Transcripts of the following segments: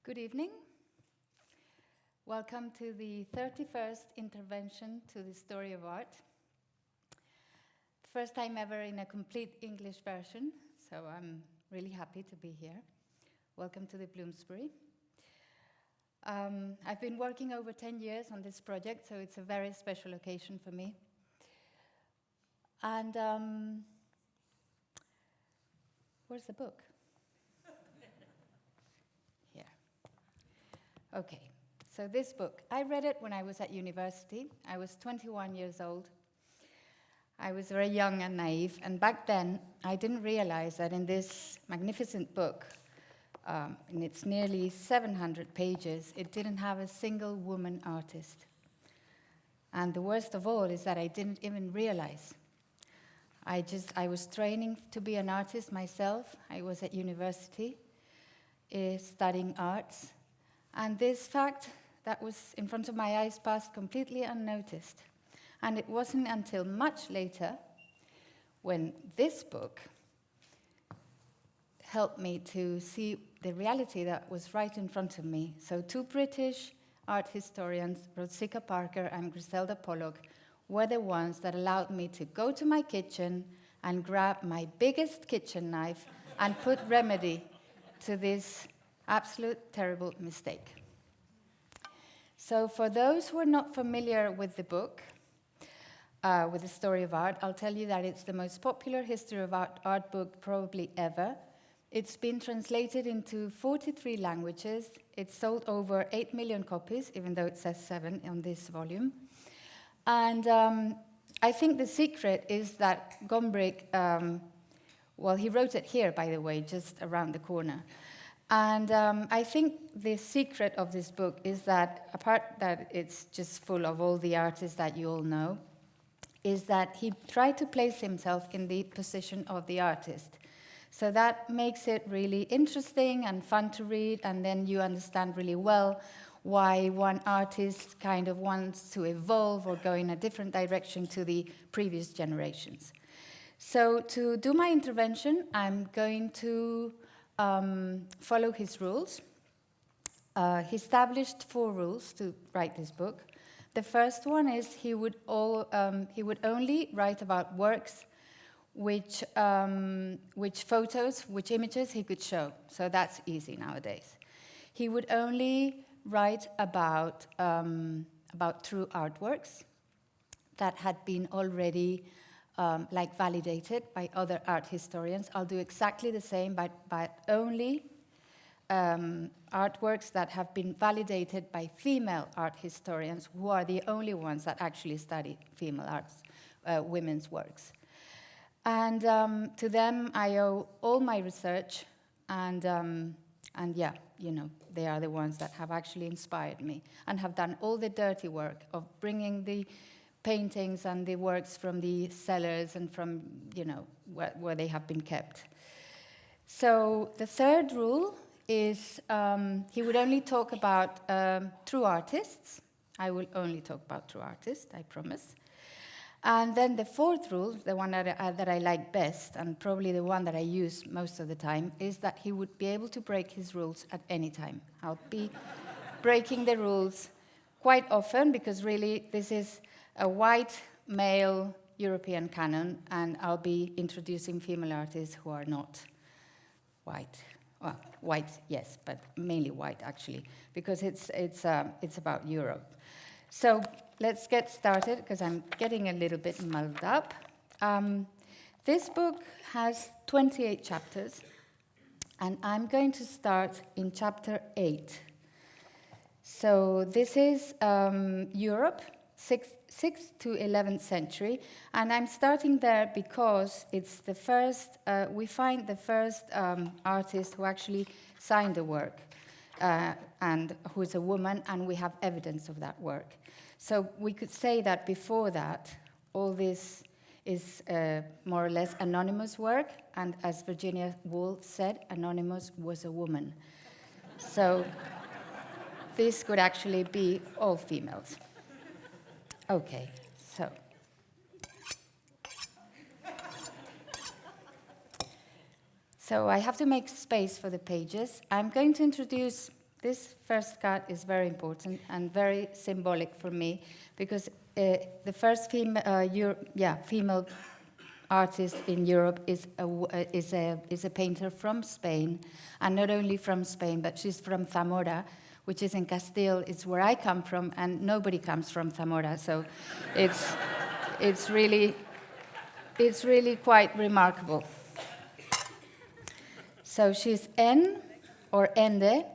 Good evening. Welcome to the 31st intervention to the story of art. First time ever in a complete English version, so I'm really happy to be here. Welcome to the Bloomsbury. I've been working over 10 years on this project, so it's a very special occasion for me. And where's the book? Here. Okay, so this book, I read it when I was at university. I was 21 years old. I was very young and naive, and back then I didn't realize that in this magnificent book, in its nearly 700 pages, it didn't have a single woman artist. And the worst of all is that I didn't even realize. I was training to be an artist myself. I was at university studying arts. And this fact that was in front of my eyes passed completely unnoticed. And it wasn't until much later when this book helped me to see the reality that was right in front of me. So two British art historians, Rosika Parker and Griselda Pollock, were the ones that allowed me to go to my kitchen and grab my biggest kitchen knife and put remedy to this absolute terrible mistake. So for those who are not familiar with the book, with the story of art, I'll tell you that it's the most popular history of art book probably ever. It's been translated into 43 languages. It's sold over 8 million copies, even though it says 7 on this volume. And I think the secret is that Gombrich, well, he wrote it here, by the way, just around the corner. And I think the secret of this book is that, apart that it's just full of all the artists that you all know, is that he tried to place himself in the position of the artist. So that makes it really interesting and fun to read, and then you understand really well why one artist kind of wants to evolve or go in a different direction to the previous generations. So to do my intervention, I'm going to follow his rules. He established 4 rules to write this book. The first one is he would only write about works which images he could show. So that's easy nowadays. He would only write about true artworks that had been already validated by other art historians. I'll do exactly the same, but only artworks that have been validated by female art historians, who are the only ones that actually study female arts, women's works. And to them, I owe all my research, and yeah, you know, they are the ones that have actually inspired me and have done all the dirty work of bringing the paintings and the works from the cellars and from, you know, where they have been kept. So the third rule is he would only talk about true artists. I will only talk about true artists, I promise. And then the fourth rule, the one that I like best, and probably the one that I use most of the time, is that he would be able to break his rules at any time. I'll be breaking the rules quite often, because really this is a white male European canon, and I'll be introducing female artists who are not white. Well, white, yes, but mainly white, actually, because it's about Europe. So let's get started, because I'm getting a little bit muddled up. This book has 28 chapters, and I'm going to start in chapter 8. So this is Europe, 6th to 11th century, and I'm starting there because it's the first, we find the first artist who actually signed the work, and who is a woman, and we have evidence of that work. So we could say that before that, all this is more or less anonymous work, and as Virginia Woolf said, anonymous was a woman. So this could actually be all females. Okay, so I have to make space for the pages. I'm going to introduce This first card is very important and very symbolic for me because the first female artist in Europe is a painter from Spain, and not only from Spain, but she's from Zamora, which is in Castile. It's where I come from, and nobody comes from Zamora, so it's really quite remarkable. So she's N, or Ende.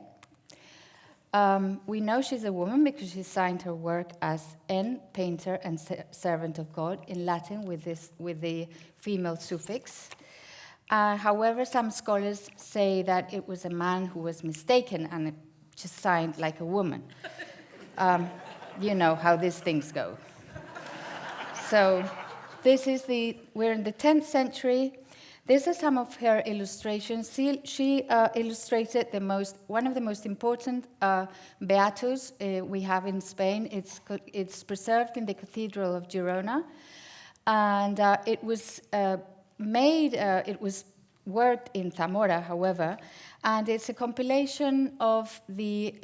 We know she's a woman because she signed her work as N, painter and servant of God, in Latin with the female suffix. However, some scholars say that it was a man who was mistaken and it just signed like a woman. You know how these things go. So we're in the 10th century. These are some of her illustrations. She illustrated one of the most important Beatus we have in Spain. It's preserved in the Cathedral of Girona, and it was worked in Zamora, however, and it's a compilation of the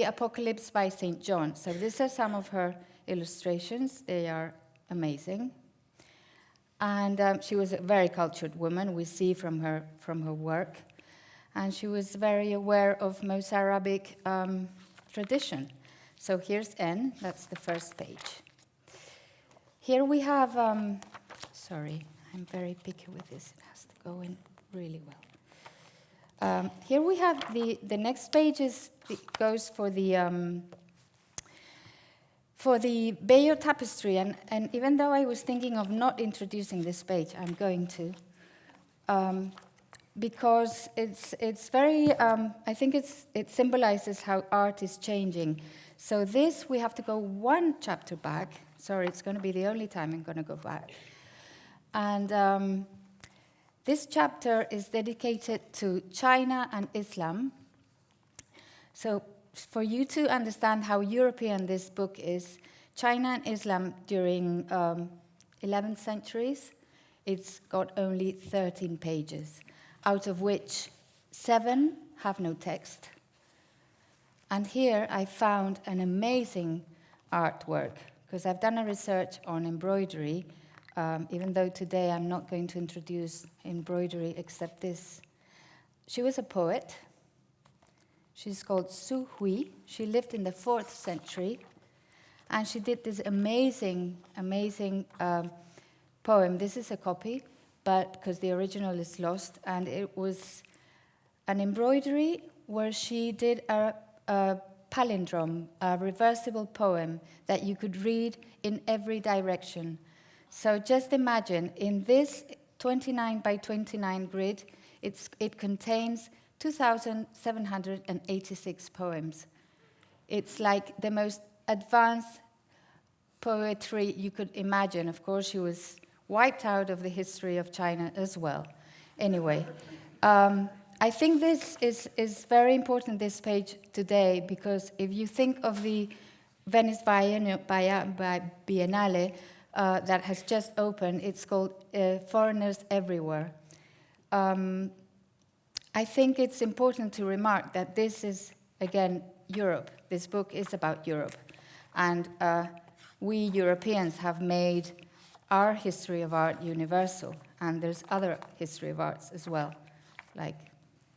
Apocalypse by St. John. So these are some of her illustrations. They are amazing. And she was a very cultured woman, we see from her work. And she was very aware of Mozarabic tradition. So here's N, that's the first page. Here we have, sorry, I'm very picky with this, it has to go in really well. Here we have the next page goes for the Bayeux tapestry, and even though I was thinking of not introducing this page, I'm going to, because it's very, I think it symbolizes how art is changing. So this, we have to go one chapter back. Sorry, it's going to be the only time I'm going to go back. And this chapter is dedicated to China and Islam. So for you to understand how European this book is, China and Islam during 11th centuries, it's got only 13 pages, out of which 7 have no text. And here I found an amazing artwork, because I've done a research on embroidery, even though today I'm not going to introduce embroidery except this. She was a poet. She's called Su Hui. She lived in the 4th century, and she did this amazing poem. This is a copy, but because the original is lost, and it was an embroidery where she did a palindrome, a reversible poem that you could read in every direction. So just imagine, in this 29 by 29 grid, it contains 2,786 poems. It's like the most advanced poetry you could imagine. Of course, she was wiped out of the history of China as well. Anyway, I think this is very important, this page today, because if you think of the Venice Biennale that has just opened, it's called Foreigners Everywhere. I think it's important to remark that this is, again, Europe. This book is about Europe. And we Europeans have made our history of art universal. And there's other history of arts as well, like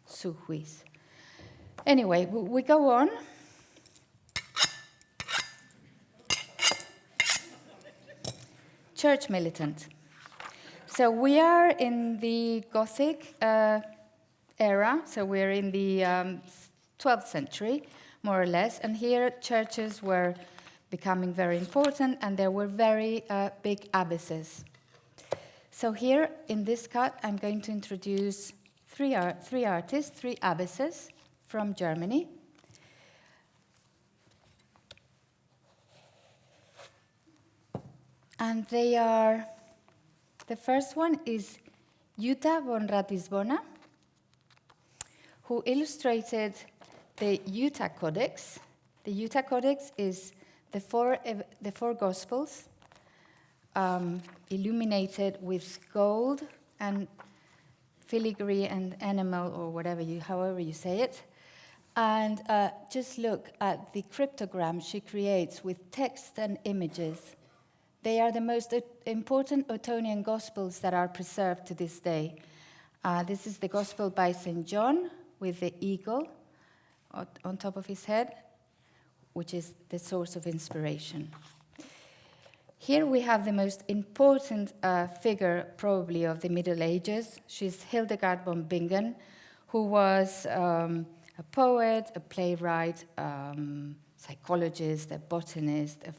Su Hui's. Anyway, we go on. Church militant. So we are in the Gothic era, so we're in the 12th century, more or less, and here churches were becoming very important, and there were very big abbesses. So here, in this cut, I'm going to introduce three artists, 3 abbesses from Germany. And they are, the first one is Jutta von Ratisbona, who illustrated the Utah Codex. The Utah Codex is the four Gospels, illuminated with gold and filigree and enamel, or however you say it. And just look at the cryptograms she creates with text and images. They are the most important Ottonian Gospels that are preserved to this day. This is the Gospel by St. John with the eagle on top of his head, which is the source of inspiration. Here we have the most important figure, probably, of the Middle Ages. She's Hildegard von Bingen, who was a poet, a playwright, psychologist, a botanist, a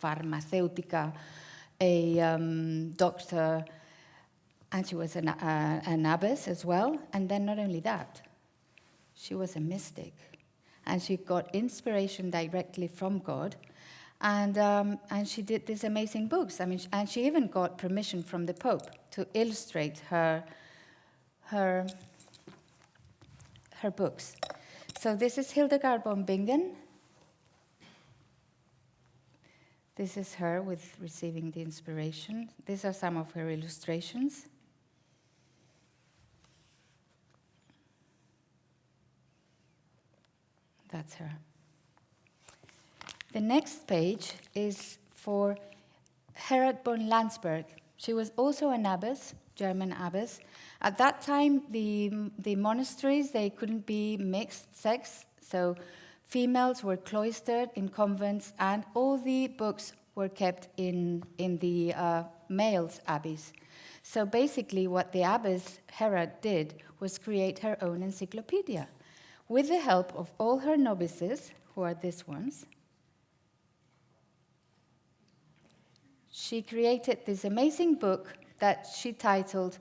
pharmaceutica, a doctor, and she was an abbess as well. And then not only that, she was a mystic, and she got inspiration directly from God, and she did these amazing books. I mean, and she even got permission from the Pope to illustrate her books. So this is Hildegard von Bingen. This is her with receiving the inspiration. These are some of her illustrations. That's her. The next page is for Herod von Landsberg. She was also an abbess, German abbess. At that time, the monasteries, they couldn't be mixed sex, so females were cloistered in convents, and all the books were kept in the males' abbeys. So basically what the abbess Herod did was create her own encyclopedia with the help of all her novices, who are these ones. She created this amazing book that she titled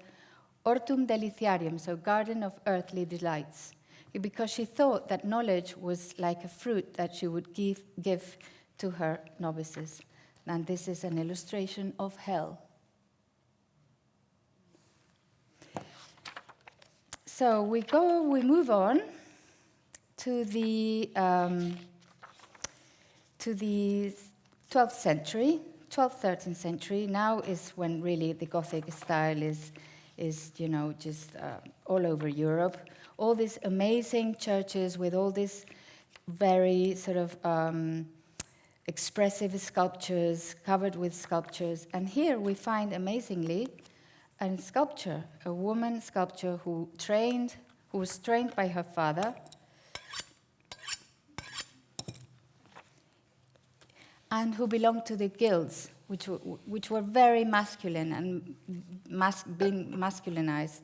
Hortum Deliciarium, so Garden of Earthly Delights, because she thought that knowledge was like a fruit that she would give to her novices. And this is an illustration of hell. So we move on to the 12th century, 12th, 13th century. Now is when really the Gothic style is just all over Europe. All these amazing churches with all these very sort of expressive sculptures, covered with sculptures. And here we find, amazingly, a sculpture, a woman sculptor who was trained by her father, and who belonged to the guilds, which were very masculine and being masculinized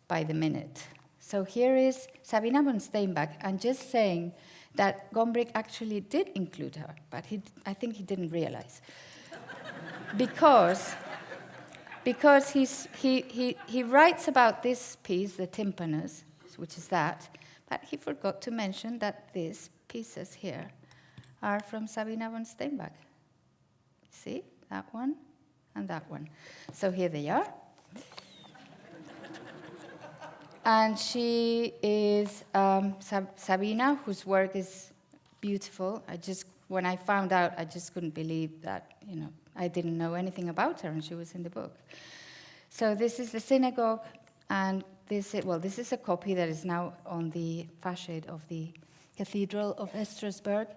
by the minute. So here is Sabina von Steinbach, and just saying that Gombrich actually did include her, but I think he didn't realize. because he writes about this piece, the tympanus, which is that, but he forgot to mention that these pieces here are from Sabina von Steinbach. See, that one and that one. So here they are. And she is Sabina, whose work is beautiful. When I found out, I just couldn't believe that, I didn't know anything about her, and she was in the book. So this is the synagogue, and this is a copy that is now on the facade of the Cathedral of Strasbourg,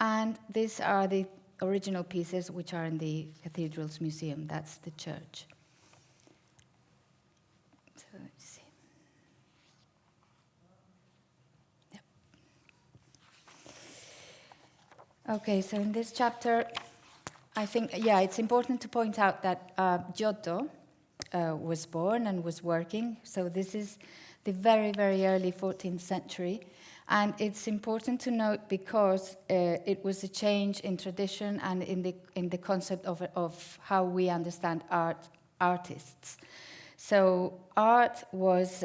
and these are the original pieces which are in the Cathedral's museum. That's the church. So let's see. Yep. Okay, so in this chapter, I think, it's important to point out that Giotto was born and was working. So this is the very, very early 14th century. And it's important to note because it was a change in tradition and in the concept of how we understand artists. So art was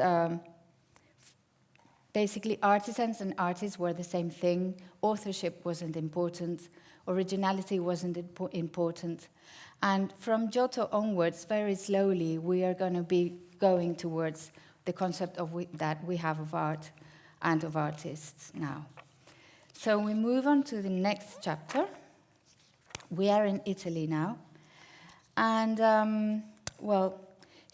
basically artisans and artists were the same thing. Authorship wasn't important. Originality wasn't important. And from Giotto onwards, very slowly, we are going to be going towards the concept that we have of art and of artists now. So we move on to the next chapter. We are in Italy now. And,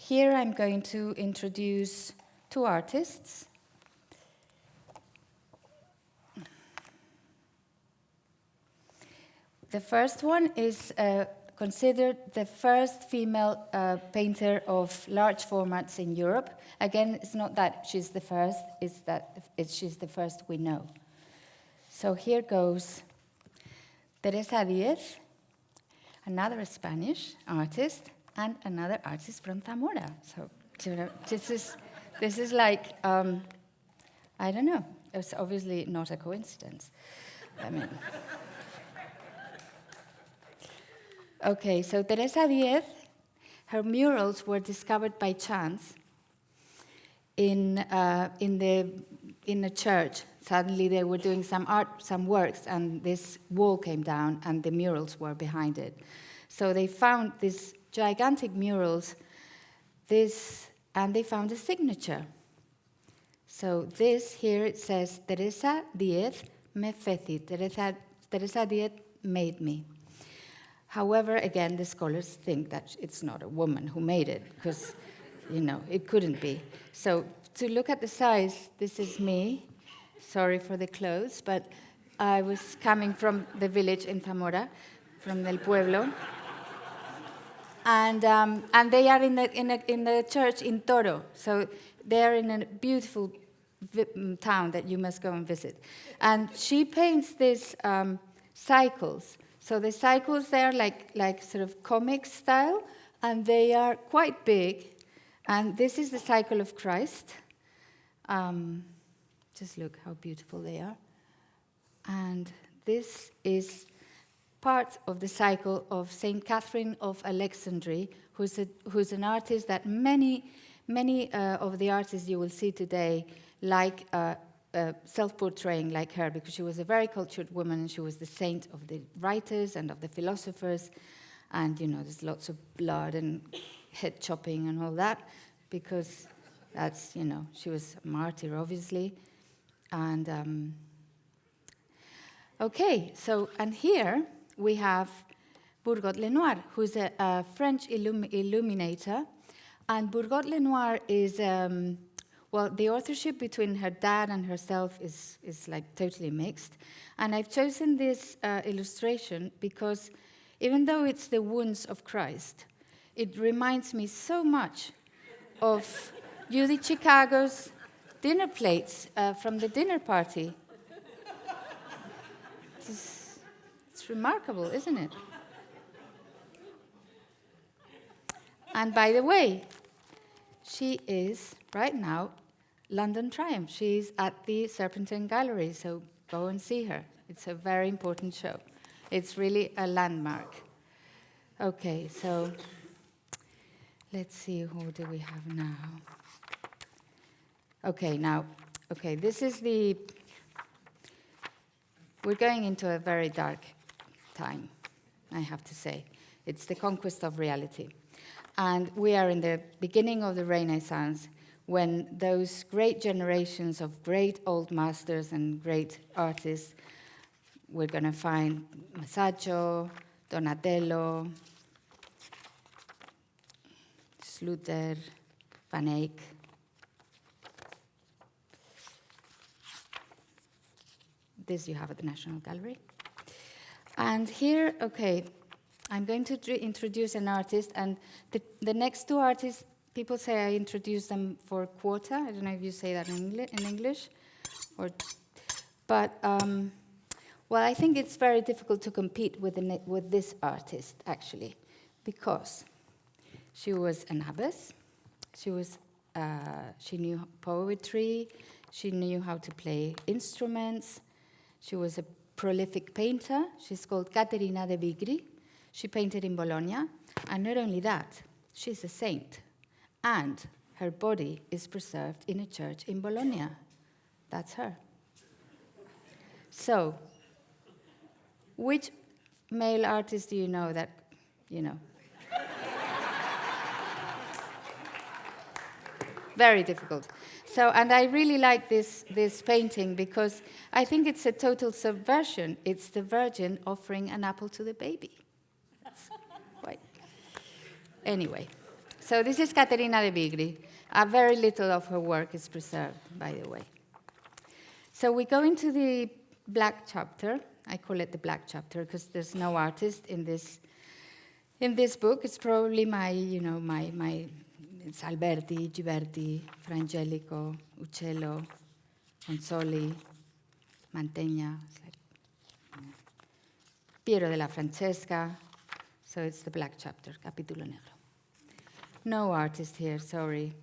here I'm going to introduce two artists. The first one is considered the first female painter of large formats in Europe. Again, it's not that she's the first, it's that she's the first we know. So here goes Teresa Diez, another Spanish artist, and another artist from Zamora. So you know, this is like, I don't know, it's obviously not a coincidence. I mean... Okay, so Teresa Diez, her murals were discovered by chance in a church. Suddenly they were doing some works, and this wall came down, and the murals were behind it. So they found these gigantic murals, and they found a signature. So this here, it says, Teresa Diez me feci, Teresa Diez made me. However, again, the scholars think that it's not a woman who made it, because, you know, it couldn't be. So to look at the size, this is me. Sorry for the clothes, but I was coming from the village in Zamora, from El Pueblo. And they are in the church in Toro. So they are in a beautiful town that you must go and visit. And she paints these cycles. So the cycles, they're like sort of comic style, and they are quite big. And this is the cycle of Christ. Just look how beautiful they are. And this is part of the cycle of Saint Catherine of Alexandria, who's an artist that many of the artists you will see today like self-portraying like her, because she was a very cultured woman, and she was the saint of the writers and of the philosophers. And, you know, there's lots of blood and head chopping and all that, because that's, you know, she was a martyr, obviously. And, okay, so, and here we have Bourgot-Lenoir, who's a French illuminator. And Bourgot-Lenoir is... well, the authorship between her dad and herself is like totally mixed. And I've chosen this illustration because even though it's the wounds of Christ, it reminds me so much of Judy Chicago's dinner plates from the dinner party. It's remarkable, isn't it? And by the way, she is, right now, London Triumph. She's at the Serpentine Gallery, so go and see her. It's a very important show. It's really a landmark. Okay, so let's see, who do we have now? Okay, this is we're going into a very dark time, I have to say. It's the conquest of reality. And we are in the beginning of the Renaissance, when those great generations of great old masters and great artists, we're going to find Masaccio, Donatello, Sluter, Van Eyck. This you have at the National Gallery. And here, okay, I'm going to introduce an artist, and the next two artists, people say I introduce them for quota. I don't know if you say that in English. But well, I think it's very difficult to compete with this artist, actually, because she was an abbess. She knew poetry. She knew how to play instruments. She was a prolific painter. She's called Caterina de Vigri. She painted in Bologna. And not only that, she's a saint. And her body is preserved in a church in Bologna. That's her. So, which male artist do you know that, you know? Very difficult. So, and I really like this painting because I think it's a total subversion. It's the Virgin offering an apple to the baby. That's quite... Anyway, So this is Caterina de Vigri. Very little of her work is preserved, by the way. So we go into the black chapter. I call it the black chapter because there's no artist in this book. It's probably it's Alberti, Ghiberti, Frangelico, Uccello, Consoli, Mantegna, Piero della Francesca. So it's the black chapter, Capítulo Negro. No artist here, sorry.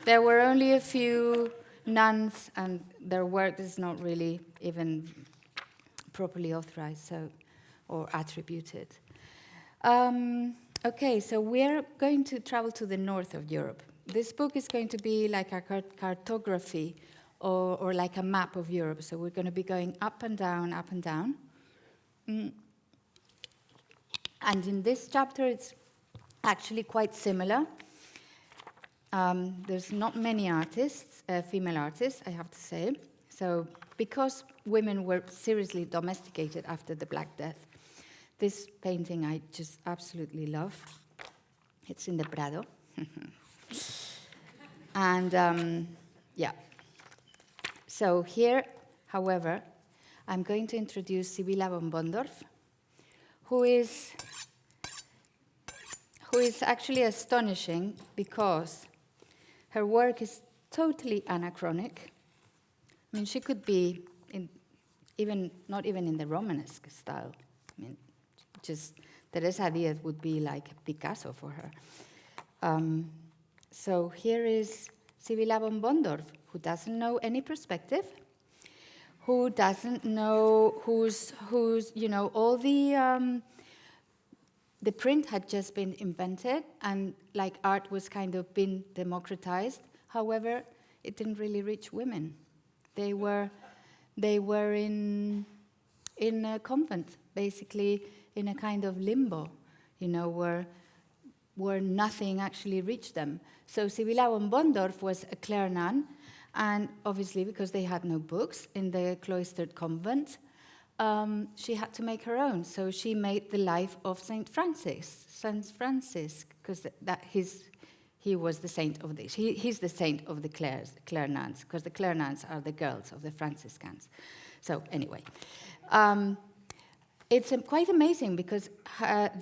There were only a few nuns, and their work is not really even properly authorized or attributed. Okay, so we're going to travel to the north of Europe. This book is going to be like a cartography or like a map of Europe. So we're going to be going up and down, up and down. And in this chapter, it's actually quite similar. There's not many artists, female artists, I have to say. So because women were seriously domesticated after the Black Death, this painting I just absolutely love. It's in the Prado. And yeah. So here, however, I'm going to introduce Sibylla von Bondorf, who is actually astonishing because her work is totally anachronic. I mean, she could be not even in the Romanesque style. I mean, just Teresa Diez would be like Picasso for her. So here is Sibylla von Bondorf, who doesn't know any perspective, who doesn't know who's all the print had just been invented, and like art was kind of been democratized. However, it didn't really reach women. They were in a convent, basically in a kind of limbo, where nothing actually reached them. So Sibylla von Bondorf was a Clare nun, and obviously because they had no books in the cloistered convent, she had to make her own. So she made the life of Saint Francis, because he was the saint of this. He's the saint of the Clare nuns, because the Clare nuns are the girls of the Franciscans. So anyway, it's quite amazing because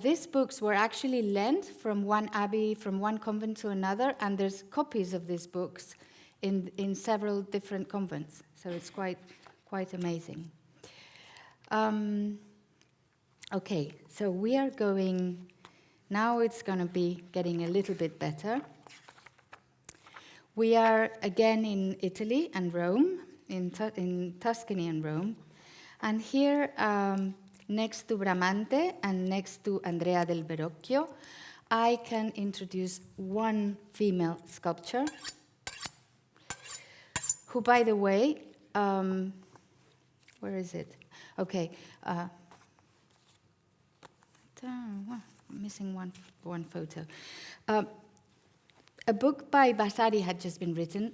these books were actually lent from one abbey, from one convent to another, and there's copies of these books in several different convents. So it's quite amazing. Okay, so we are going, now it's going to be getting a little bit better. We are again in Italy and Rome, in Tuscany and Rome. And here, next to Bramante and next to Andrea del Verrocchio, I can introduce one female sculptor, who, by the way, where is it? Okay, missing one photo. A book by Vasari had just been written,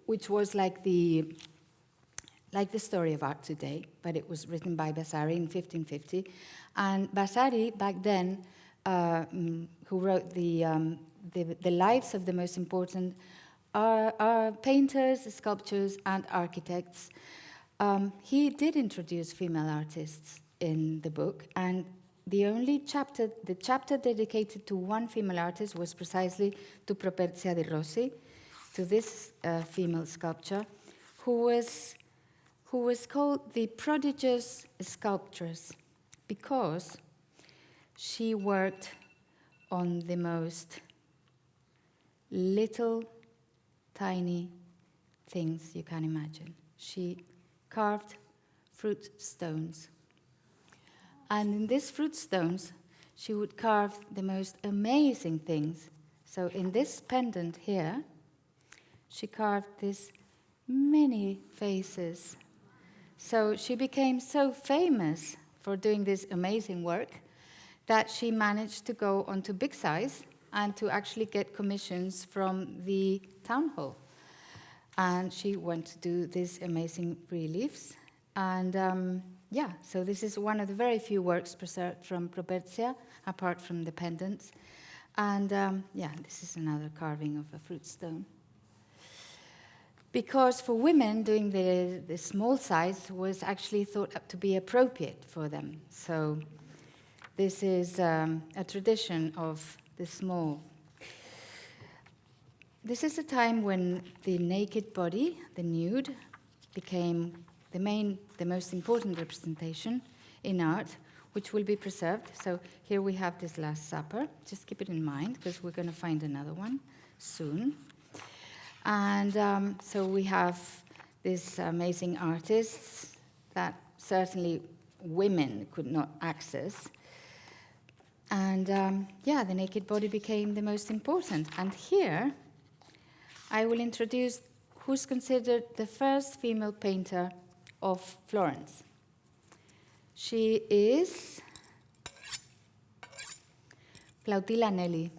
which was like the story of art today, but it was written by Vasari in 1550. And Vasari, back then, who wrote the lives of the most important painters, sculptors, and architects, he did introduce female artists in the book, and the chapter dedicated to one female artist was precisely to Properzia di Rossi, to this female sculptor, who was called the prodigious sculptress because she worked on the most little, tiny things you can imagine. She carved fruit stones. And in these fruit stones, she would carve the most amazing things. So in this pendant here, she carved these many faces. So she became so famous for doing this amazing work that she managed to go on to big size and to actually get commissions from the town hall. And she went to do these amazing reliefs. And yeah, so this is one of the very few works preserved from Propertia, apart from the pendants. And yeah, this is another carving of a fruit stone. Because for women, doing the small size was actually thought to be appropriate for them. So this is a tradition of the small. This is a time when the naked body, the nude, became the most important representation in art, which will be preserved. So here we have this Last Supper. Just keep it in mind, because we're going to find another one soon. And so we have these amazing artists that certainly women could not access. And yeah, the naked body became the most important. And here, I will introduce who's considered the first female painter of Florence. She is Plautilla Nelli.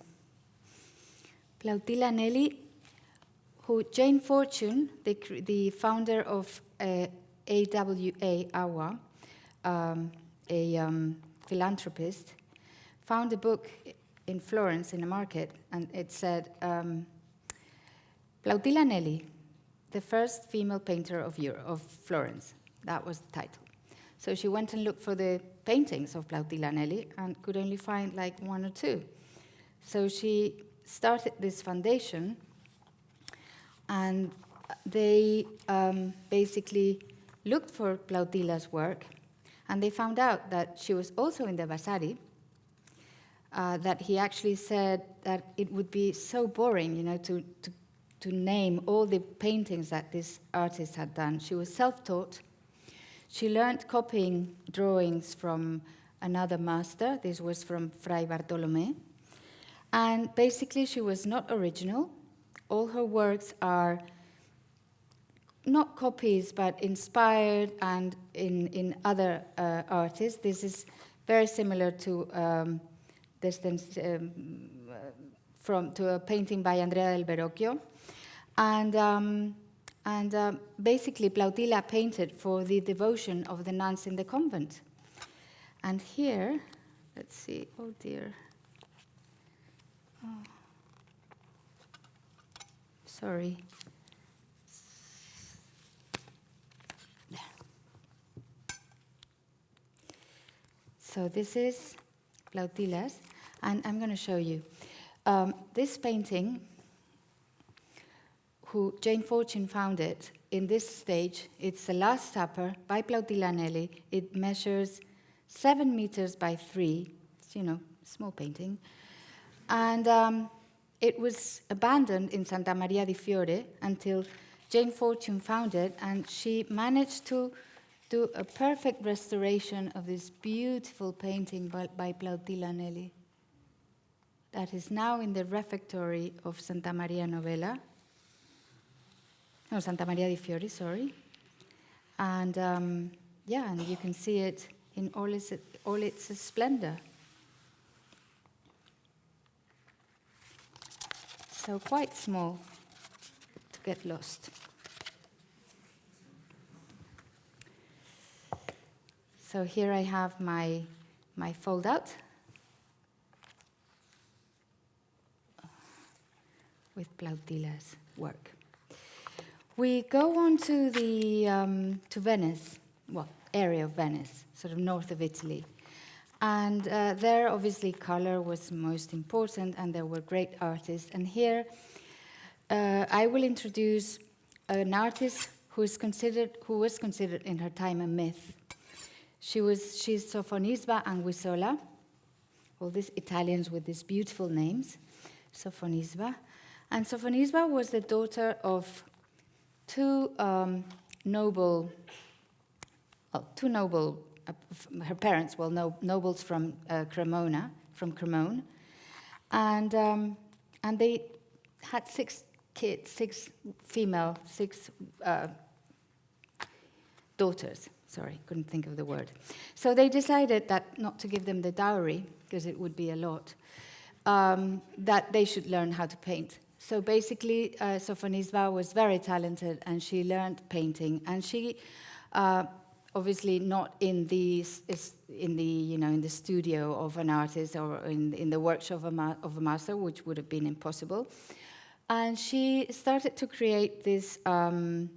Plautilla Nelli, who Jane Fortune, the founder of AWA, a philanthropist, found a book in Florence in a market, and it said, Plautilla Nelli, the first female painter of Florence. That was the title. So she went and looked for the paintings of Plautilla Nelli and could only find like one or two. So she started this foundation, and they basically looked for Plautilla's work, and they found out that she was also in the Vasari, that he actually said that it would be so boring, you know, to name all the paintings that this artist had done. She was self-taught. She learned copying drawings from another master. This was from Fray Bartolomé. And basically, she was not original. All her works are not copies, but inspired and in other artists. This is very similar to to a painting by Andrea del Verrocchio. And basically, Plautilla painted for the devotion of the nuns in the convent. And here, let's see, oh dear. Oh. Sorry. There. So this is Plautilla's, and I'm going to show you. This painting, who Jane Fortune found it in this stage. It's the Last Supper by Plautilla Nelli. It measures 7 meters by 3. It's, you know, small painting. And it was abandoned in Santa Maria di Fiore until Jane Fortune found it, and she managed to do a perfect restoration of this beautiful painting by Plautilla Nelli. That is now in the refectory of Santa Maria Novella. No, Santa Maria di Fiore, sorry. And yeah, and you can see it in all its splendor. So quite small to get lost. So here I have my fold-out with Plautilla's work. We go on to to Venice, well, area of Venice, sort of north of Italy. And there, obviously, color was most important, and there were great artists. And here, I will introduce an artist who was considered in her time a myth. She's Sofonisba Anguissola, all these Italians with these beautiful names, Sofonisba. And Sofonisba was the daughter of two noble, her parents were nobles from Cremona, from Cremona, and they had 6 kids, 6 daughters. Sorry, couldn't think of the word. So they decided that not to give them the dowry, because it would be a lot, that they should learn how to paint. So basically, Sofonisba was very talented, and she learned painting. And she obviously not in the in the studio of an artist or in the workshop of a master, which would have been impossible. And she started to create this, to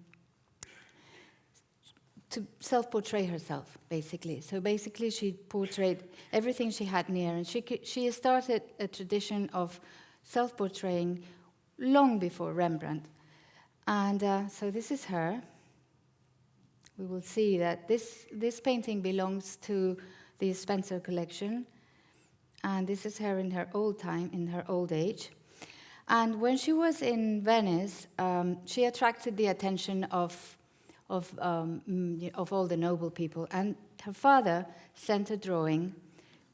self-portray herself, basically. So basically she portrayed everything she had near, and she started a tradition of self-portraying long before Rembrandt. And so this is her. We will see that this painting belongs to the Spencer collection, and this is her in her old age. And when she was in Venice, she attracted the attention of all the noble people, and her father sent a drawing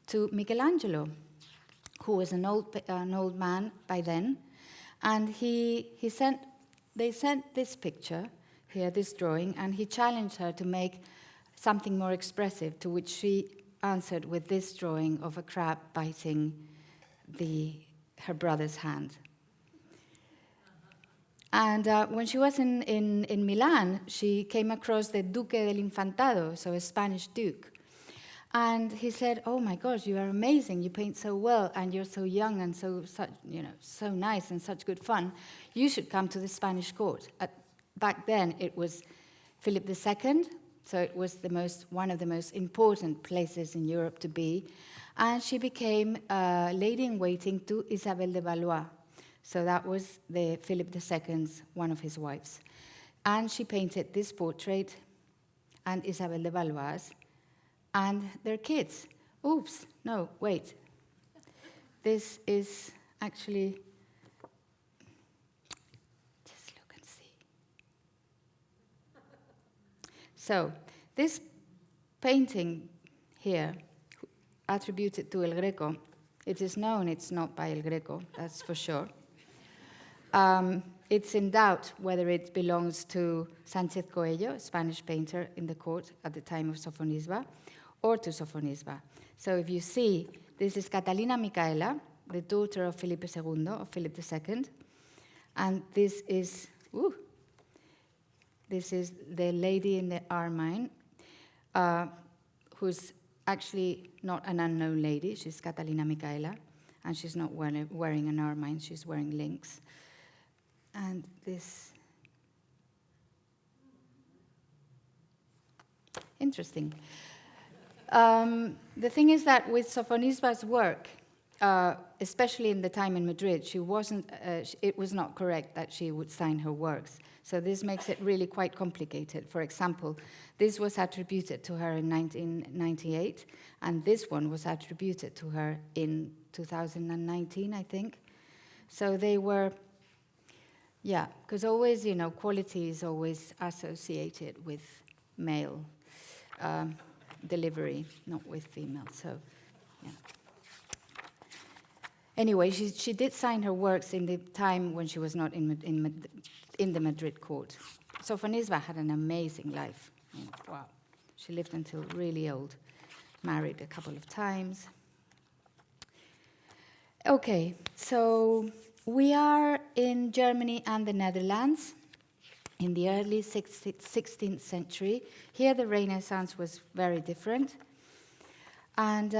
to Michelangelo, who was an old man by then, and they sent this picture here, this drawing, and he challenged her to make something more expressive, to which she answered with this drawing of a crab biting her brother's hand. And when she was in Milan, she came across the Duque del Infantado, so a Spanish duke. And he said, "Oh my gosh, you are amazing, you paint so well, and you're so young and so nice and such good fun. You should come to the Spanish court." Back then it was Philip II, so it was one of the most important places in Europe to be. And she became a lady-in-waiting to Isabel de Valois. So that was Philip II's, one of his wives. And she painted this portrait and Isabel de Valois and their kids. Oops, no, wait. This is actually, just look and see. So this painting here, attributed to El Greco, it is known it's not by El Greco, that's for sure. It's in doubt whether it belongs to Sánchez Coello, a Spanish painter in the court at the time of Sofonisba, or to Sofonisba. So if you see, this is Catalina Micaela, the daughter of Philip II, of Philip II, and this is the lady in the ermine, who's actually not an unknown lady. She's Catalina Micaela, and she's not wearing an ermine, she's wearing links. And this, interesting. The thing is that with Sofonisba's work, especially in the time in Madrid, it was not correct that she would sign her works. So this makes it really quite complicated. For example, this was attributed to her in 1998, and this one was attributed to her in 2019, I think. So they were, yeah, because always, quality is always associated with male delivery, not with female. So, yeah. Anyway, she did sign her works in the time when she was not in the Madrid court. Sofonisba had an amazing life. Wow. She lived until really old, married a couple of times. Okay, so we are in Germany and the Netherlands in the early 16th century. Here the Renaissance was very different. And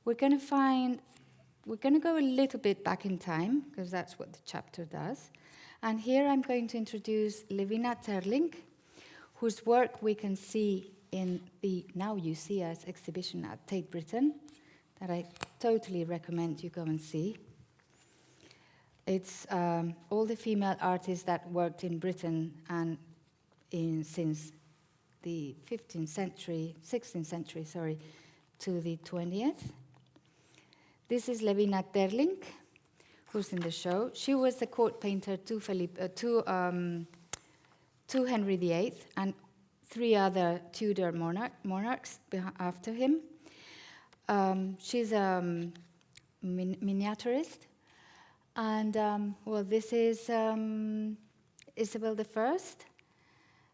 we're going to go a little bit back in time, because that's what the chapter does. And here I'm going to introduce Levina Terling, whose work we can see in the Now You See Us exhibition at Tate Britain, that I totally recommend you go and see. It's all the female artists that worked in Britain and since the 16th century, to the 20th. This is Levina Terling, who's in the show. She was the court painter to Henry VIII and 3 other Tudor monarchs after him. She's a miniaturist. And, this is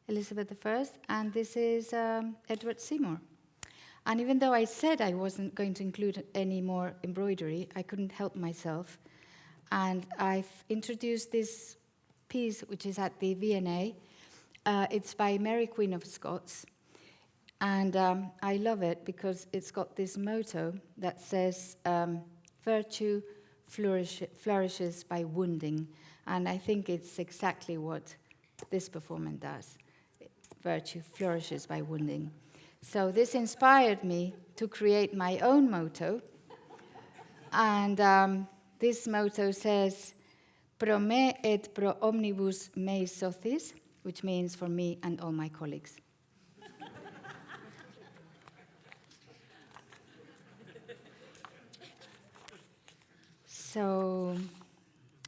Elizabeth I, and this is Edward Seymour. And even though I said I wasn't going to include any more embroidery, I couldn't help myself. And I've introduced this piece, which is at the V&A. It's by Mary Queen of Scots. And I love it because it's got this motto that says, virtue flourishes by wounding. And I think it's exactly what this performance does. Virtue flourishes by wounding. So this inspired me to create my own motto. And this motto says, pro me et pro omnibus meis socis, which means for me and all my colleagues. So,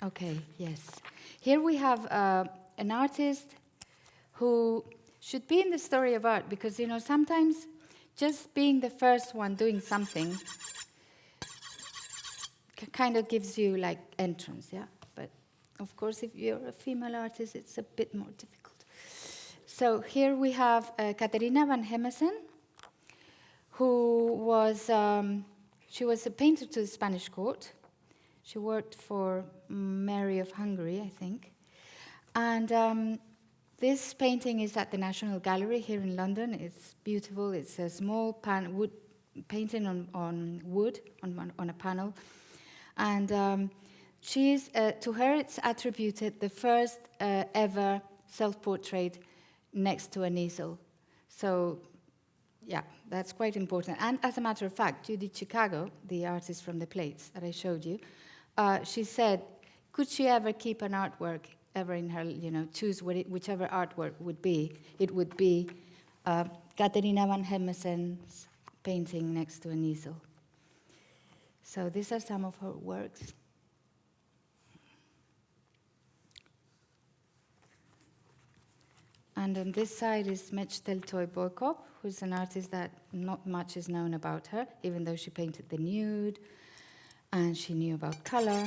okay, yes. Here we have an artist who should be in the story of art because, you know, sometimes just being the first one doing something kind of gives you, like, entrance, yeah? But, of course, if you're a female artist, it's a bit more difficult. So here we have Catharina van Hemesen, who was, she was a painter to the Spanish court. She worked for Mary of Hungary, I think. And this painting is at the National Gallery here in London. It's beautiful. It's a small wood painting on wood, on a panel. And to her it's attributed the first ever self-portrait next to an easel. So, yeah, that's quite important. And as a matter of fact, Judy Chicago, the artist from the plates that I showed you, she said, could she ever keep an artwork ever in her, you know, choose whichever artwork would be, it would be Catharina van Hemesen's painting next to an easel. So these are some of her works. And on this side is Mechtel Toy-Boykop, who's an artist that not much is known about her, even though she painted the nude, and she knew about color.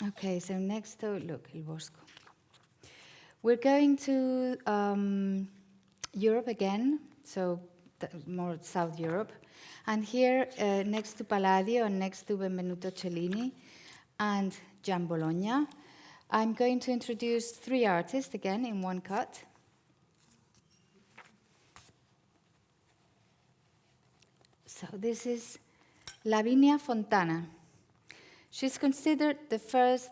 Okay, so next, look, El Bosco. We're going to Europe again, so more South Europe. And here, next to Palladio and next to Benvenuto Cellini and Gian Bologna, I'm going to introduce 3 artists again in one cut. So this is Lavinia Fontana. She's considered the first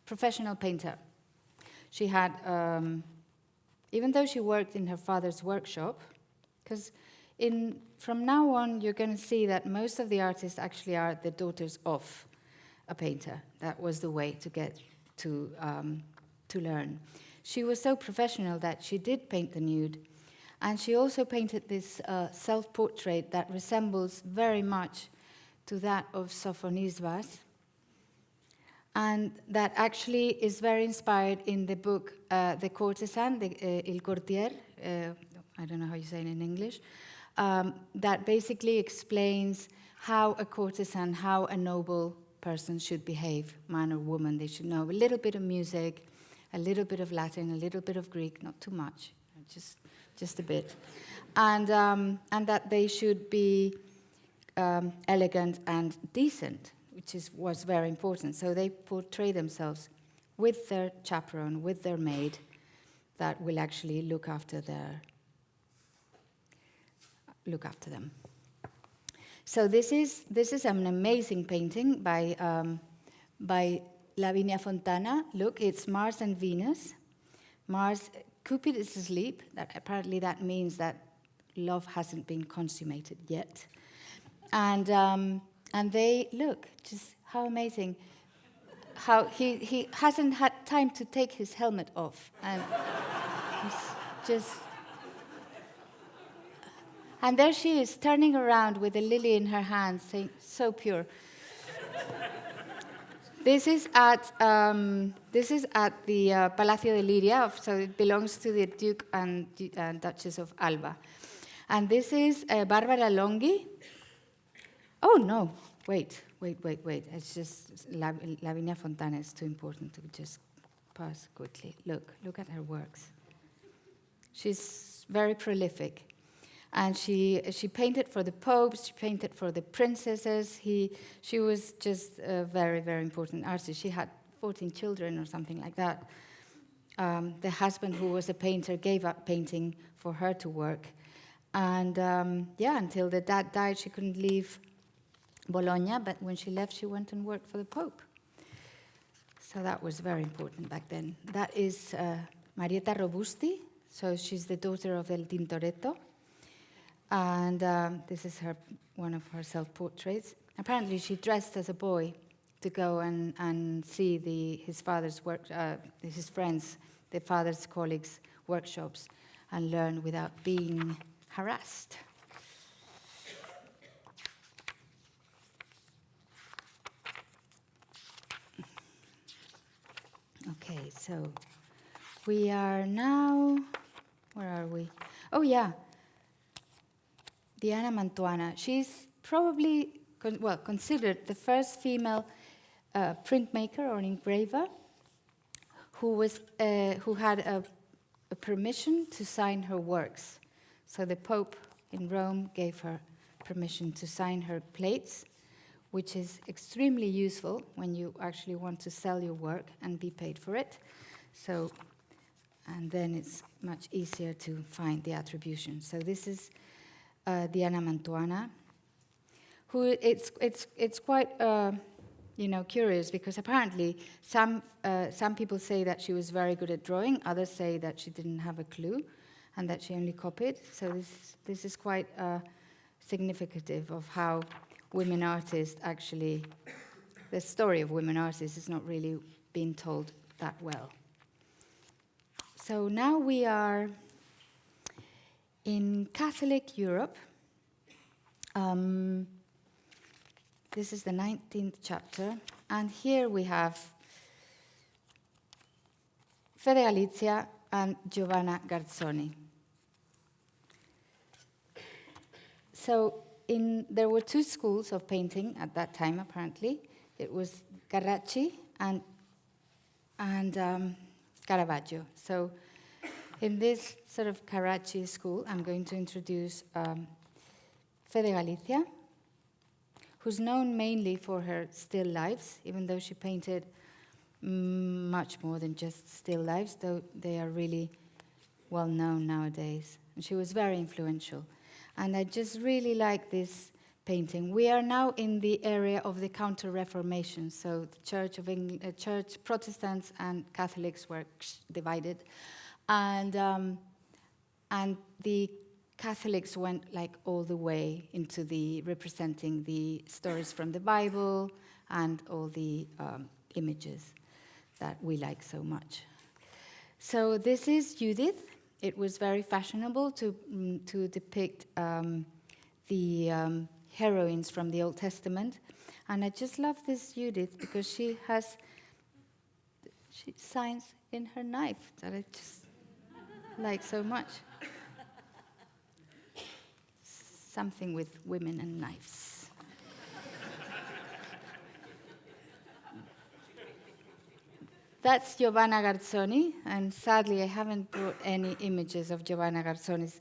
professional painter. She had, even though she worked in her father's workshop, because from now on you're going to see that most of the artists actually are the daughters of a painter. That was the way to get to learn. She was so professional that she did paint the nude, and she also painted this self-portrait that resembles very much to that of Sophonisbas, and that actually is very inspired in the book The Courtesan, Il Courtier, I don't know how you say it in English, that basically explains how a courtesan, how a noble person should behave, man or woman. They should know a little bit of music, a little bit of Latin, a little bit of Greek, not too much, just a bit, and that they should be elegant and decent, which was very important. So they portray themselves with their chaperone, with their maid, that will actually look after them. So this is an amazing painting by Lavinia Fontana. Look, it's Mars and Venus. Mars, Cupid is asleep. Apparently that means that love hasn't been consummated yet. And they, look, just how amazing. How he hasn't had time to take his helmet off. And he's just... And there she is, turning around with a lily in her hand, saying, so pure. This is at the Palacio de Liria, so it belongs to the Duke and Duchess of Alba. And this is Barbara Longhi. Oh, no, wait. It's just Lavinia Fontana is too important to just pass quickly. Look at her works. She's very prolific. And she painted for the popes, she painted for the princesses. She was just a very, very important artist. She had 14 children or something like that. The husband, who was a painter, gave up painting for her to work. And until the dad died, she couldn't leave Bologna, but when she left, she went and worked for the Pope. So that was very important back then. That is Marietta Robusti, so she's the daughter of El Tintoretto. And this is one of her self-portraits. Apparently, she dressed as a boy to go and see his father's work, his friends, the father's colleagues' workshops, and learn without being harassed. Okay, so we are now, where are we? Oh yeah, Diana Mantuana. She's probably, considered the first female printmaker or engraver who had a permission to sign her works. So the Pope in Rome gave her permission to sign her plates, which is extremely useful when you actually want to sell your work and be paid for it. So, and then it's much easier to find the attribution. So this is Diana Mantuana, who it's quite curious, because apparently some people say that she was very good at drawing, others say that she didn't have a clue and that she only copied. So this is quite significative of how women artists actually, the story of women artists is not really being told that well. So now we are in Catholic Europe. This is the 19th chapter, and here we have Fede Galizia and Giovanna Garzoni. So there were two schools of painting at that time, apparently. It was Carracci and Caravaggio. So in this sort of Carracci school, I'm going to introduce Fede Galizia, who's known mainly for her still lifes, even though she painted much more than just still lifes, though they are really well known nowadays. And she was very influential. And I just really like this painting. We are now in the area of the Counter-Reformation, so the Church of England, Protestants and Catholics were divided, and the Catholics went like all the way into representing the stories from the Bible and all the images that we like so much. So this is Judith. It was very fashionable to depict the heroines from the Old Testament, and I just love this Judith because she has signs in her knife that I just like so much. Something with women and knives. That's Giovanna Garzoni, and sadly I haven't brought any images of Giovanna Garzoni's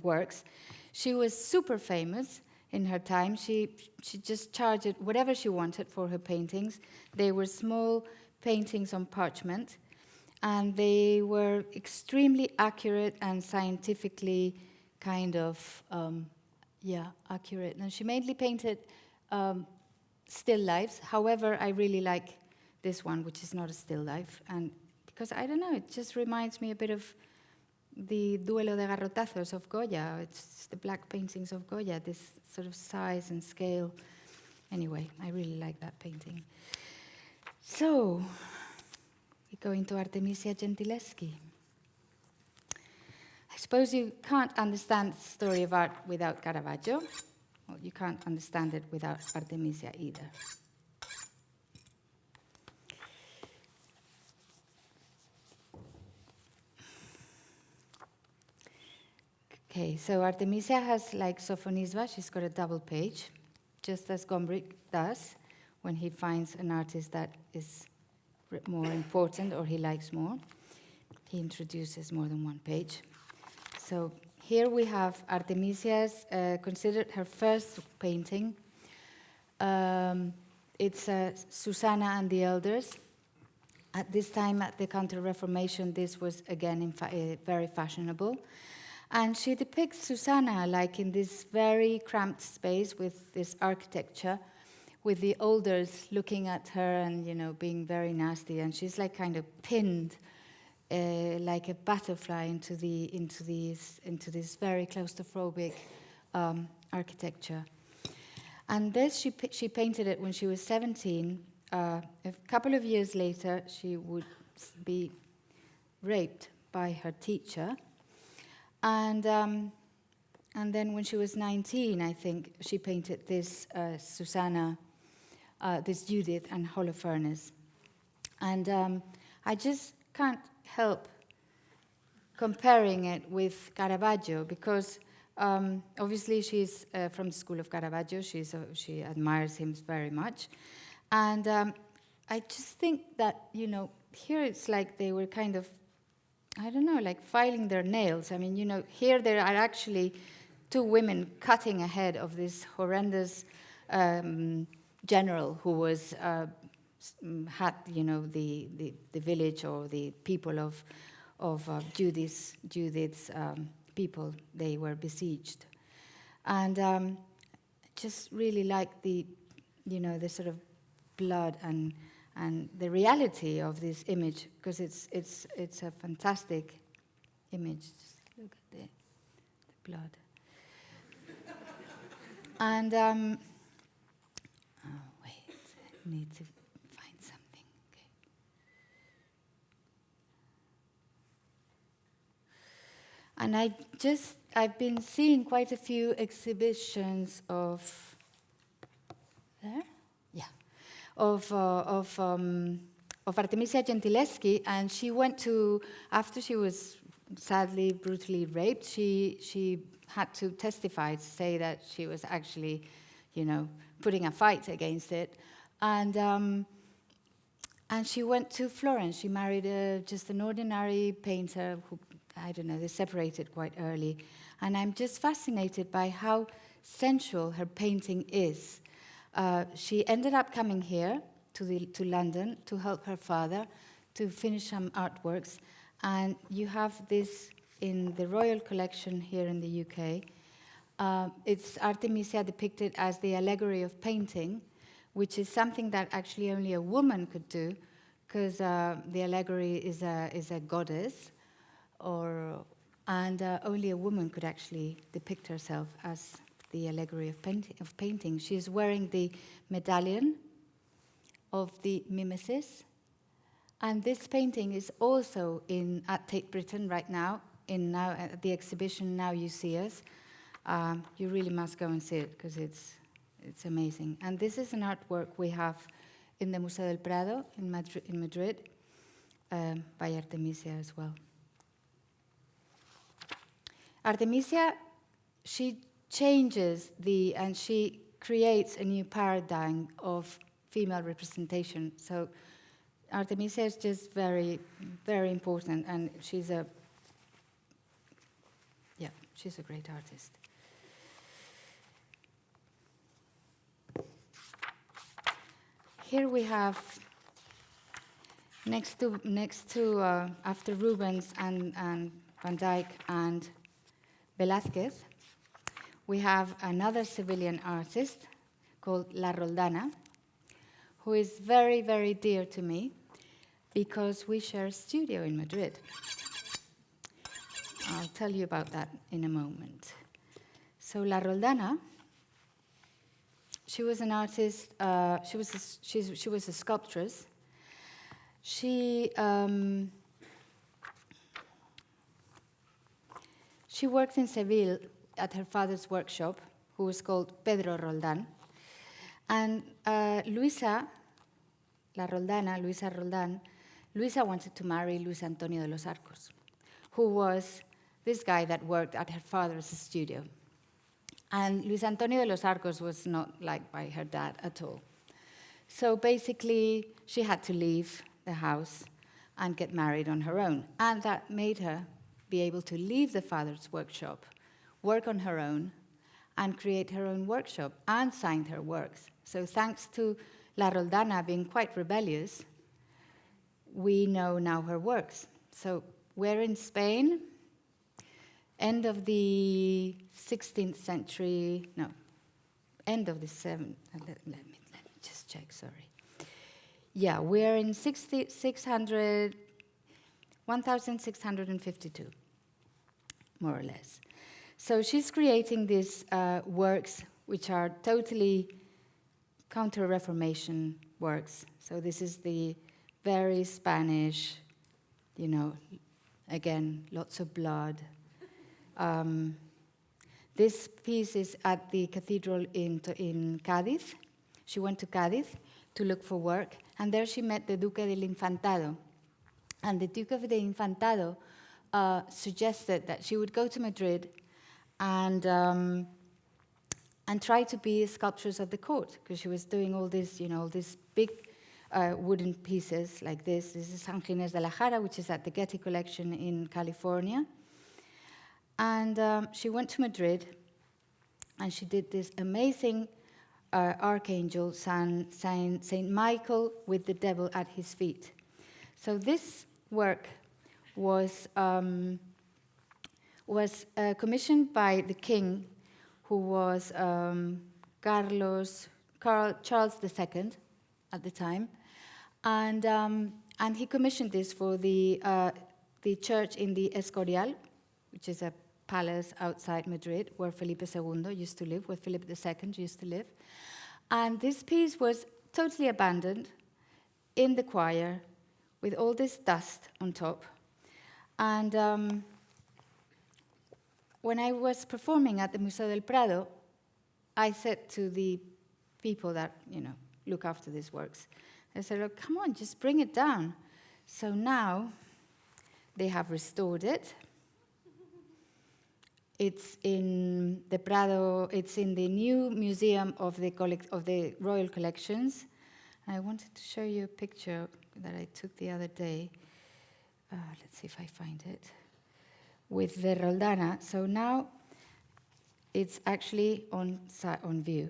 works. She was super famous in her time. She just charged whatever she wanted for her paintings. They were small paintings on parchment, and they were extremely accurate and scientifically kind of accurate. And she mainly painted still lifes. However, I really like this one, which is not a still life, and because I don't know, it just reminds me a bit of the Duelo de Garrotazos of Goya. It's the black paintings of Goya, this sort of size and scale. Anyway, I really like that painting. So, we go into Artemisia Gentileschi. I suppose you can't understand the story of art without Caravaggio. Well, you can't understand it without Artemisia either. Okay, so Artemisia has, like Sophonisba, she's got a double page, just as Gombrich does when he finds an artist that is more important or he likes more. He introduces more than one page. So here we have Artemisia's, considered her first painting. It's Susanna and the Elders. At this time, at the Counter-Reformation, this was again very fashionable. And she depicts Susanna like in this very cramped space with this architecture, with the elders looking at her and, you know, being very nasty. And she's like kind of pinned like a butterfly into this very claustrophobic architecture. And this, she painted it when she was 17. A couple of years later, she would be raped by her teacher. And then when she was 19, I think, she painted this Susanna, this Judith and Holofernes. And I just can't help comparing it with Caravaggio, because obviously she's from the school of Caravaggio. She admires him very much. And I just think that, you know, here it's like they were kind of, I don't know, like filing their nails. I mean, you know, here there are actually two women cutting ahead of this horrendous general who was had, you know, the village or the people of Judith's people. They were besieged, and just really like the, you know, the sort of blood and the reality of this image, because it's a fantastic image. Just look at the blood. And oh wait, I need to find something. Okay. And I've been seeing quite a few exhibitions of there. Yeah. Of Artemisia Gentileschi, and she went to, after she was sadly, brutally raped, she had to testify to say that she was actually, you know, putting a fight against it. And she went to Florence. She married just an ordinary painter who, I don't know, they separated quite early. And I'm just fascinated by how sensual her painting is. She ended up coming here to London to help her father to finish some artworks, and you have this in the Royal Collection here in the UK. It's Artemisia depicted as the allegory of painting, which is something that actually only a woman could do, because the allegory is a goddess, and only a woman could actually depict herself as the allegory of painting. She's wearing the medallion of the Mimesis. And this painting is also at Tate Britain right now, at the exhibition Now You See Us. You really must go and see it, because it's amazing. And this is an artwork we have in the Museo del Prado in Madrid by Artemisia as well. Artemisia, she changes and she creates a new paradigm of female representation. So Artemisia is just very, very important, and she's a great artist. Here we have, next to after Rubens and Van Dyck and Velázquez, we have another civilian artist called La Roldana, who is very, very dear to me because we share a studio in Madrid. I'll tell you about that in a moment. So La Roldana, she was an artist, she was a sculptress. She worked in Seville at her father's workshop, who was called Pedro Roldán. And Luisa Roldán, Luisa wanted to marry Luis Antonio de los Arcos, who was this guy that worked at her father's studio. And Luis Antonio de los Arcos was not liked by her dad at all. So basically, she had to leave the house and get married on her own. And that made her be able to leave the father's workshop, work on her own, and create her own workshop, and signed her works. So thanks to La Roldana being quite rebellious, we know now her works. So we're in Spain, end of the 16th century, no, end of the 7th, let me just check, sorry. Yeah, we're in 1652, more or less. So she's creating these works which are totally counter-Reformation works. So this is the very Spanish, you know, again, lots of blood. This piece is at the cathedral in Cádiz. She went to Cádiz to look for work, and there she met the Duque del Infantado. And the Duke of the Infantado suggested that she would go to Madrid and try to be sculptress of the court, because she was doing all this, you know, all these big wooden pieces like this. This is San Ginés de la Jara, which is at the Getty Collection in California. And she went to Madrid, and she did this amazing archangel, Saint Michael, with the devil at his feet. So this work was commissioned by the king, who was Charles II at the time, and he commissioned this for the church in the Escorial, which is a palace outside Madrid, where Felipe II used to live, where Philip II used to live. And this piece was totally abandoned in the choir, with all this dust on top. And when I was performing at the Museo del Prado, I said to the people that, you know, look after these works, I said, oh, come on, just bring it down. So now they have restored it. It's in the Prado, it's in the new museum of the Royal Collections. I wanted to show you a picture that I took the other day. Let's see if I find it. With the Roldana. So now it's actually on view.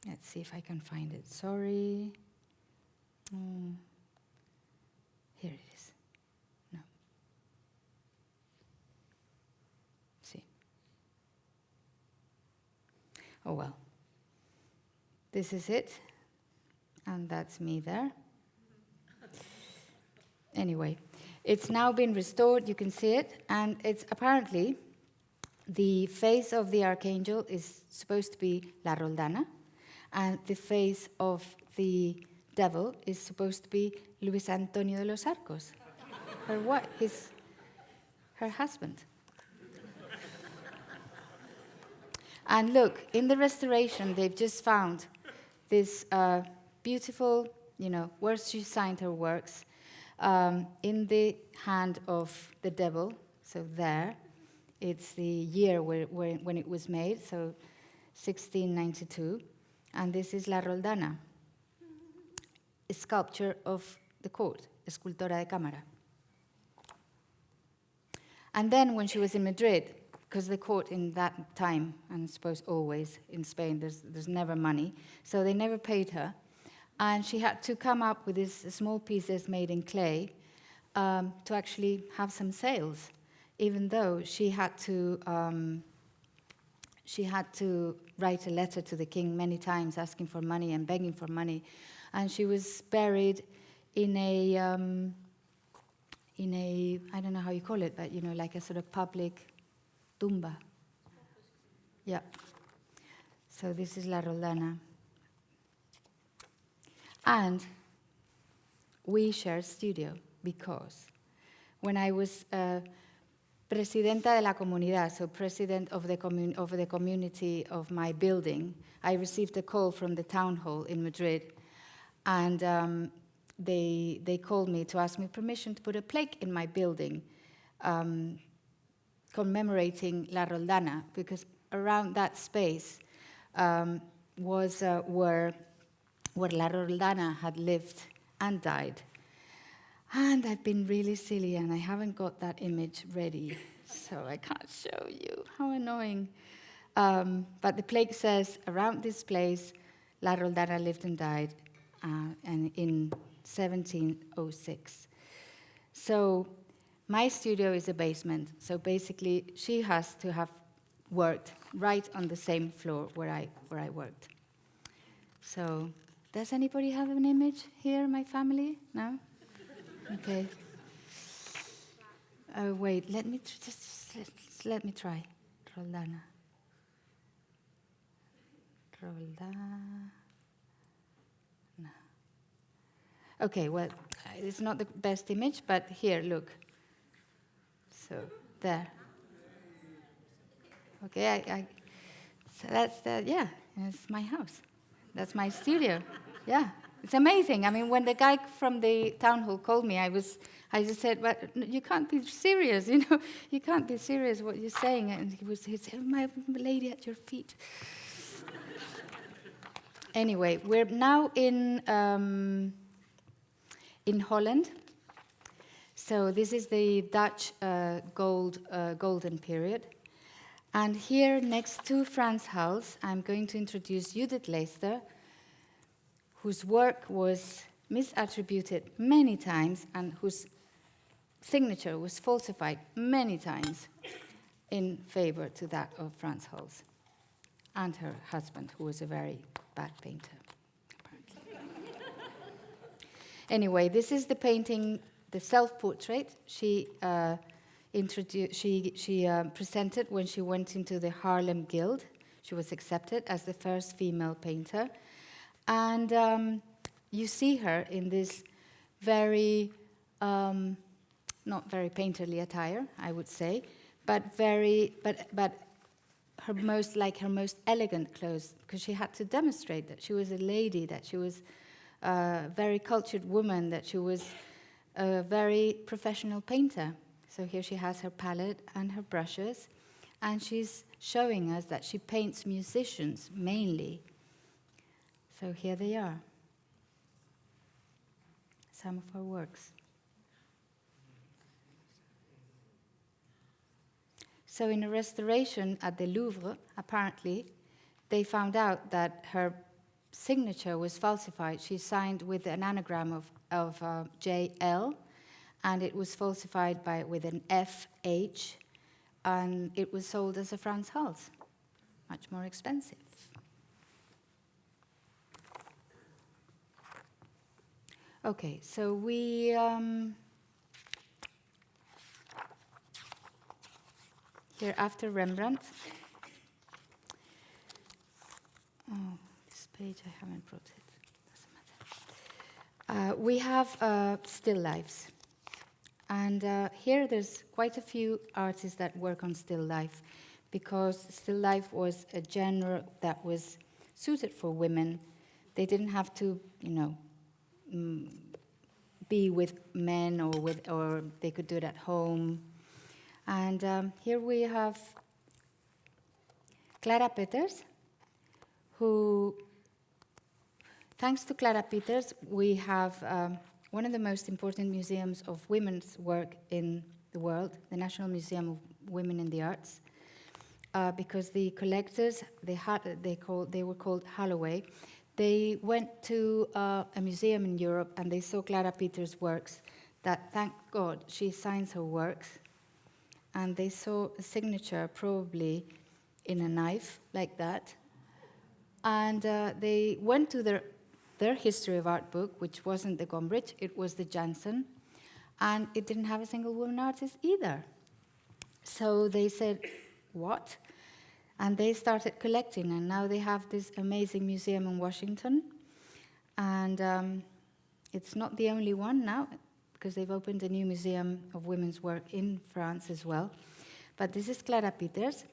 Let's see if I can find it. Sorry. Here it is. No. See. Oh well. This is it. And that's me there. Anyway, it's now been restored, you can see it, and it's apparently the face of the archangel is supposed to be La Roldana, and the face of the devil is supposed to be Luis Antonio de los Arcos, her husband. And look, in the restoration, they've just found this beautiful, you know, where she signed her works, in the hand of the devil. So there, it's the year when it was made, so 1692. And this is La Roldana, a sculpture of the court, escultora de cámara. And then when she was in Madrid, because the court in that time, and I suppose always in Spain, there's never money, so they never paid her. And she had to come up with these small pieces made in clay to actually have some sales, even though she had to write a letter to the king many times asking for money and begging for money. And she was buried in a I don't know how you call it, but, you know, like a sort of public tumba. Yeah. So this is La Roldana. And we share a studio because when I was presidenta de la comunidad, so president of the community of my building, I received a call from the town hall in Madrid, and they called me to ask me permission to put a plaque in my building commemorating La Roldana, because around that space was where La Roldana had lived and died. And I've been really silly, and I haven't got that image ready, so I can't show you. How annoying. But the plaque says, around this place, La Roldana lived and died, and in 1706. So my studio is a basement. So basically, she has to have worked right on the same floor where I worked. So does anybody have an image here, my family? No? Okay. Oh, wait, let me try. Roldana. Roldana. No. Okay, well, it's not the best image, but here, look. So, there. Okay, so that's my house. That's my studio. Yeah, it's amazing. I mean, when the guy from the town hall called me, I just said, "But you can't be serious, you know. You can't be serious what you're saying." And he said, "My lady at your feet." Anyway, we're now in Holland. So this is the Dutch golden period. And here, next to Frans Hals, I'm going to introduce Judith Leyster, whose work was misattributed many times and whose signature was falsified many times in favor to that of Frans Hals and her husband, who was a very bad painter, apparently. Anyway, this is the painting, the self-portrait she presented when she went into the Haarlem Guild. She was accepted as the first female painter. And you see her in this very, not very painterly attire, I would say, but her most elegant clothes, because she had to demonstrate that she was a lady, that she was a very cultured woman, that she was a very professional painter. So here she has her palette and her brushes, and she's showing us that she paints musicians mainly. So here they are, some of her works. So in a restoration at the Louvre, apparently, they found out that her signature was falsified. She signed with an anagram of JL, and it was falsified with an FH, and it was sold as a Frans Hals, much more expensive. Okay, so we here after Rembrandt. Oh, this page I haven't brought it. Doesn't matter. We have still lifes. And here there's quite a few artists that work on still life, because still life was a genre that was suited for women. They didn't have to, be with men, or they could do it at home. And here we have Clara Peters, who, thanks to Clara Peters, we have one of the most important museums of women's work in the world, the National Museum of Women in the Arts, because the collectors, they were called Holloway. They went to a museum in Europe and they saw Clara Peters' works, that, thank God, she signs her works, and they saw a signature probably in a knife like that, and they went to their history of art book, which wasn't the Gombrich, it was the Janssen, and it didn't have a single woman artist either. So they said, what? And they started collecting, and now they have this amazing museum in Washington. And it's not the only one now, because they've opened a new museum of women's work in France as well. But this is Clara Peters.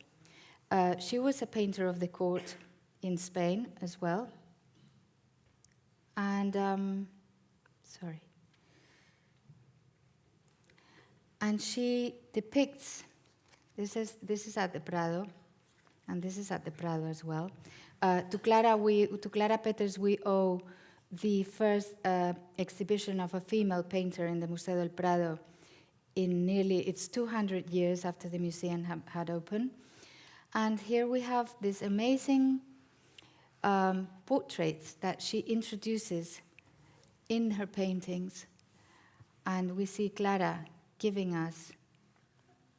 She was a painter of the court in Spain as well. And, sorry. And she depicts, this is at the Prado, and this is at the Prado as well. To Clara Peters we owe the first exhibition of a female painter in the Museo del Prado in it's 200 years after the museum had opened. And here we have this amazing portraits that she introduces in her paintings. And we see Clara giving us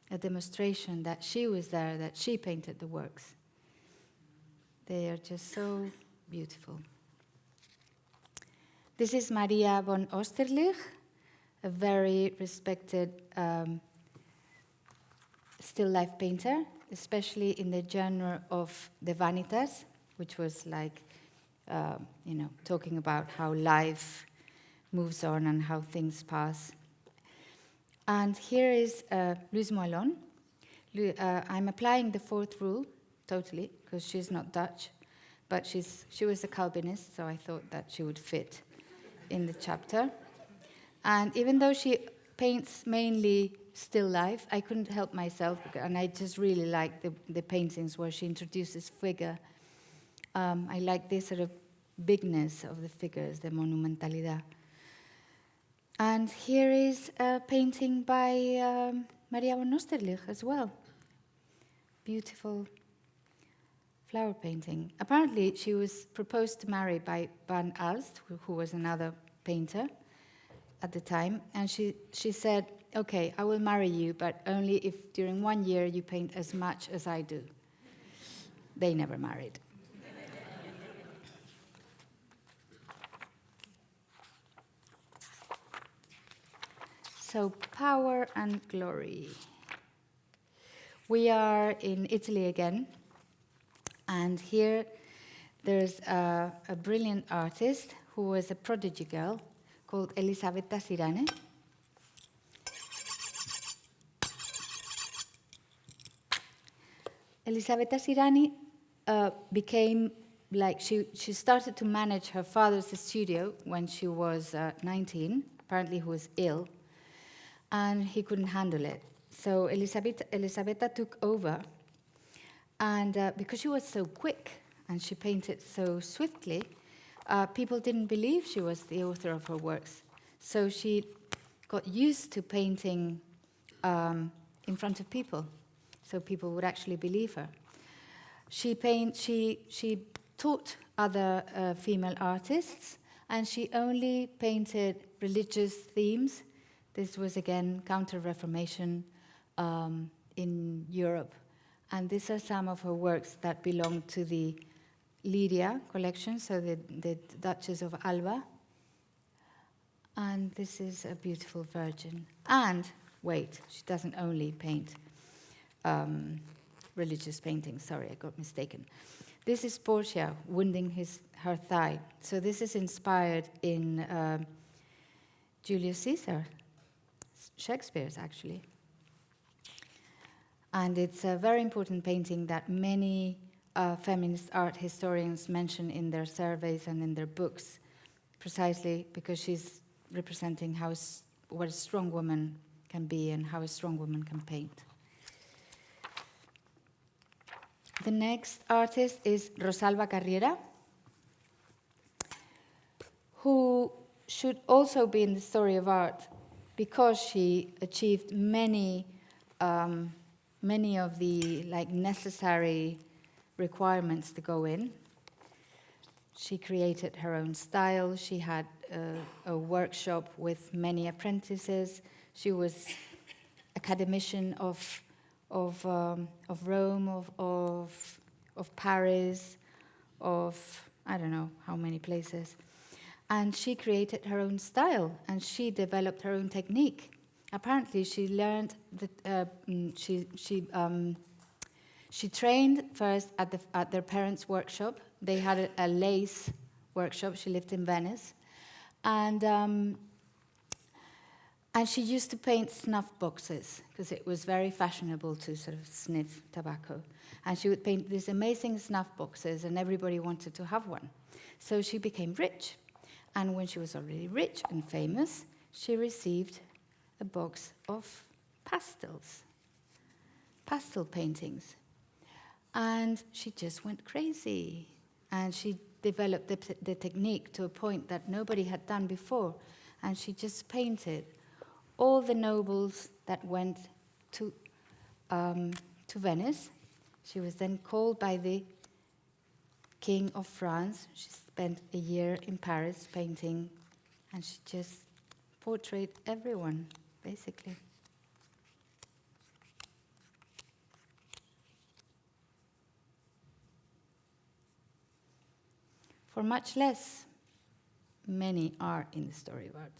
a demonstration that she was there, that she painted the works. They are just so beautiful. This is Maria von Osterlich, a very respected still life painter, especially in the genre of the Vanitas, which was like, talking about how life moves on and how things pass. And here is Louise Moellon. I'm applying the fourth rule totally, because she's not Dutch, but she was a Calvinist, so I thought that she would fit in the chapter. And even though she paints mainly still life, I couldn't help myself, and I just really like the paintings where she introduces figure. I like this sort of bigness of the figures, the monumentalidad. And here is a painting by Maria von Osterlich as well. Beautiful flower painting. Apparently, she was proposed to marry by Van Alst, who was another painter at the time, and she said, okay, I will marry you, but only if during 1 year you paint as much as I do. They never married. So, power and glory. We are in Italy again, and here there's a brilliant artist who was a prodigy girl called Elisabetta Sirani. Elisabetta Sirani became like, she started to manage her father's studio when she was 19, apparently he was ill, and he couldn't handle it. So Elisabetta took over, and because she was so quick and she painted so swiftly, people didn't believe she was the author of her works. So she got used to painting in front of people, so people would actually believe her. She taught other female artists, and she only painted religious themes. This was, again, Counter-Reformation in Europe. And these are some of her works that belong to the Lydia collection, so the Duchess of Alba. And this is a beautiful Virgin. And, wait, she doesn't only paint religious paintings. Sorry, I got mistaken. This is Portia wounding her thigh. So this is inspired in Julius Caesar, Shakespeare's, actually. And it's a very important painting that many feminist art historians mention in their surveys and in their books, precisely because she's representing what a strong woman can be and how a strong woman can paint. The next artist is Rosalba Carriera, who should also be in the story of art because she achieved many of the necessary requirements to go in. She created her own style. She had a workshop with many apprentices. She was academician of Rome, of Paris, of I don't know how many places. And she created her own style, and she developed her own technique. Apparently, she learned that she trained first at their parents' workshop. They had a lace workshop. She lived in Venice, and she used to paint snuff boxes because it was very fashionable to sort of sniff tobacco. And she would paint these amazing snuff boxes, and everybody wanted to have one. So she became rich, and when she was already rich and famous, she received a box of pastel paintings. And she just went crazy. And she developed the technique to a point that nobody had done before. And she just painted all the nobles that went to Venice. She was then called by the King of France. She spent a year in Paris painting, and she just portray everyone, basically. For much less, many are in the story of art.